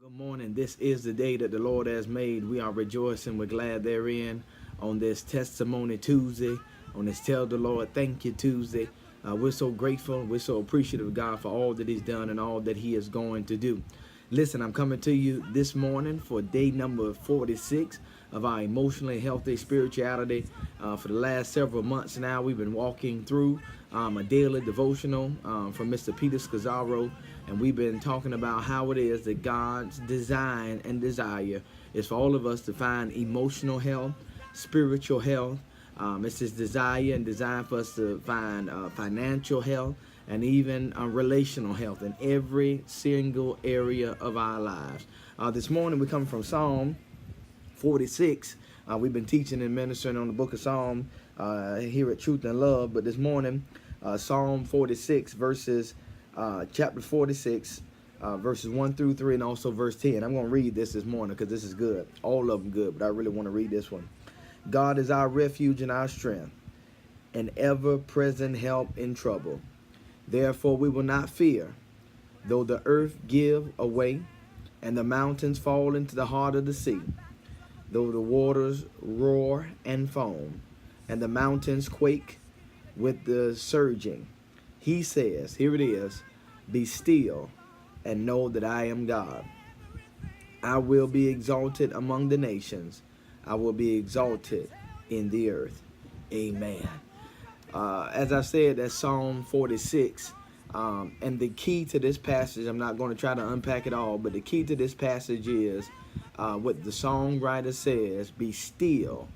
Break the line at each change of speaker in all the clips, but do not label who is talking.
Good morning. This is the day that the Lord has made. We are rejoicing. We're glad therein on this Testimony Tuesday, on this Tell the Lord Thank You Tuesday. We're so grateful. We're so appreciative of God for all that He's done and all that He is going to do. Listen, I'm coming to you this morning for day number 46 of our emotionally healthy spirituality. For the last several months now, we've been walking through a daily devotional from Mr. Peter Scazzaro, and we've been talking about how it is that God's design and desire is for all of us to find emotional health, spiritual health. It's His desire and design for us to find financial health and even relational health in every single area of our lives. This morning we come from Psalm 46. We've been teaching and ministering on the book of Psalm here at Truth and Love, but this morning Psalm 46 chapter 46 verses 1 through 3 and also verse 10. I'm going to read this morning because this is good. All of them good, but I really want to read this one. God is our refuge and our strength, an ever-present help in trouble. Therefore we will not fear, though the earth give away, and the mountains fall into the heart of the sea, though the waters roar and foam, and the mountains quake with the surging. He says, here it is, be still and know that I am God. I will be exalted among the nations. I will be exalted in the earth. Amen. As I said, that's Psalm 46. And the key to this passage, I'm not going to try to unpack it all, but the key to this passage is what the songwriter says, be still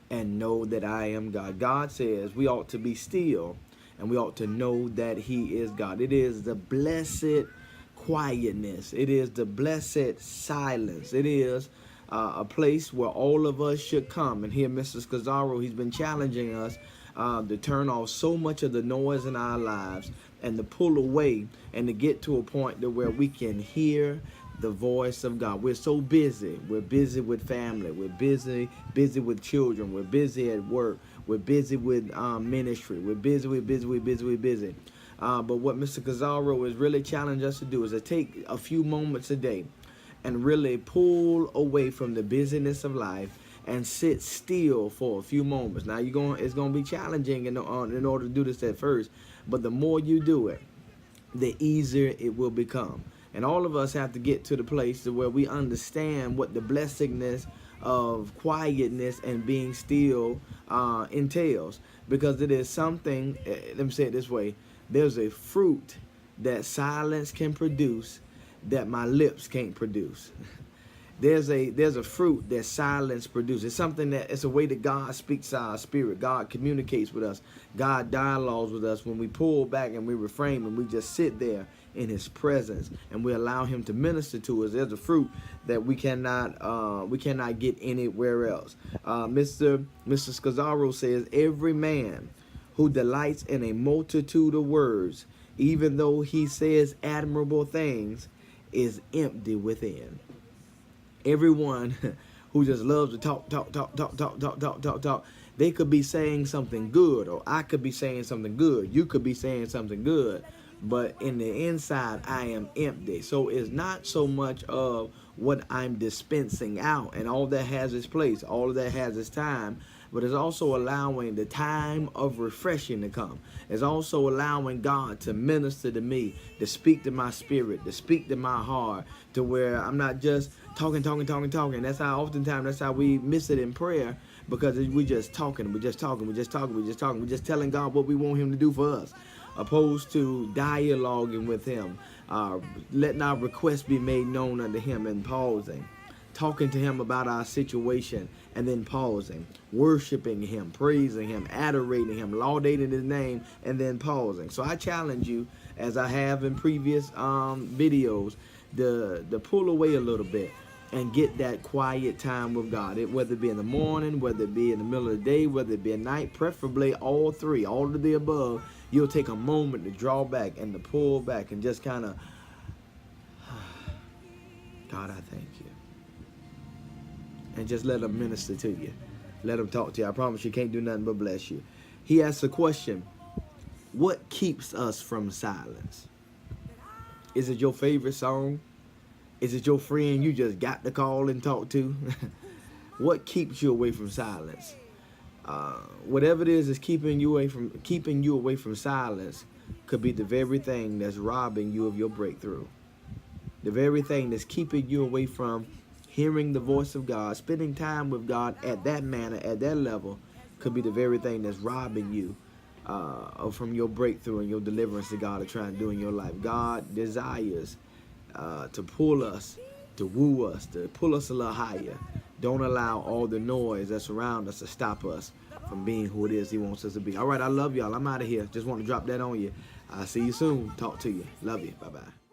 and know that I am God. God says we ought to be still and we ought to know that He is God. It is the blessed quietness. It is the blessed silence. It is a place where all of us should come. And here, Mr. Scazzaro, he's been challenging us to turn off so much of the noise in our lives and to pull away and to get to a point to where we can hear the voice of God. We're so busy. We're busy with family. We're busy with children. We're busy at work. We're busy with ministry. We're busy. But what Mr. Scazzaro is really challenging us to do is to take a few moments a day and really pull away from the busyness of life and sit still for a few moments. Now it's going to be challenging in order to do this at first, but the more you do it, the easier it will become. And all of us have to get to the place to where we understand what the blessedness of quietness and being still entails, because it is something. Let me say it this way: there's a fruit that silence can produce that my lips can't produce. There's a fruit that silence produces. It's something that it's a way that God speaks to our spirit. God communicates with us. God dialogues with us when we pull back and we refrain and we just sit there in His presence and we allow Him to minister to us. There's a fruit that we cannot get anywhere else. Mr. Scazzaro says, every man who delights in a multitude of words, even though he says admirable things, is empty within. Everyone who just loves to talk, they could be saying something good, or I could be saying something good. You could be saying something good, but in the inside, I am empty. So it's not so much of what I'm dispensing out, and all that has its place, all of that has its time, but it's also allowing the time of refreshing to come. It's also allowing God to minister to me, to speak to my spirit, to speak to my heart, to where I'm not just talking. That's how that's how we miss it in prayer, because we're just talking, we're just telling God what we want Him to do for us, opposed to dialoguing with Him, letting our requests be made known unto Him and pausing, talking to Him about our situation and then pausing, worshiping Him, praising Him, adorating Him, laudating His name, and then pausing. So I challenge you, as I have in previous videos, to pull away a little bit and get that quiet time with God. Whether it be in the morning, whether it be in the middle of the day, whether it be at night, preferably all three, all of the above. You'll take a moment to draw back and to pull back and just kind of, God, I thank you. And just let Him minister to you. Let Him talk to you. I promise you can't do nothing but bless you. He asks a question: what keeps us from silence? Is it your favorite song? Is it your friend you just got to call and talk to? What keeps you away from silence? Whatever it is keeping you away from silence could be the very thing that's robbing you of your breakthrough. The very thing that's keeping you away from hearing the voice of God, spending time with God at that manner, at that level, could be the very thing that's robbing you from your breakthrough and your deliverance that God is trying to do in your life. God desires to pull us, to woo us, to pull us a little higher. Don't allow all the noise that's around us to stop us from being who it is He wants us to be. All right, I love y'all. I'm out of here. Just want to drop that on you. I'll see you soon. Talk to you. Love you. Bye-bye.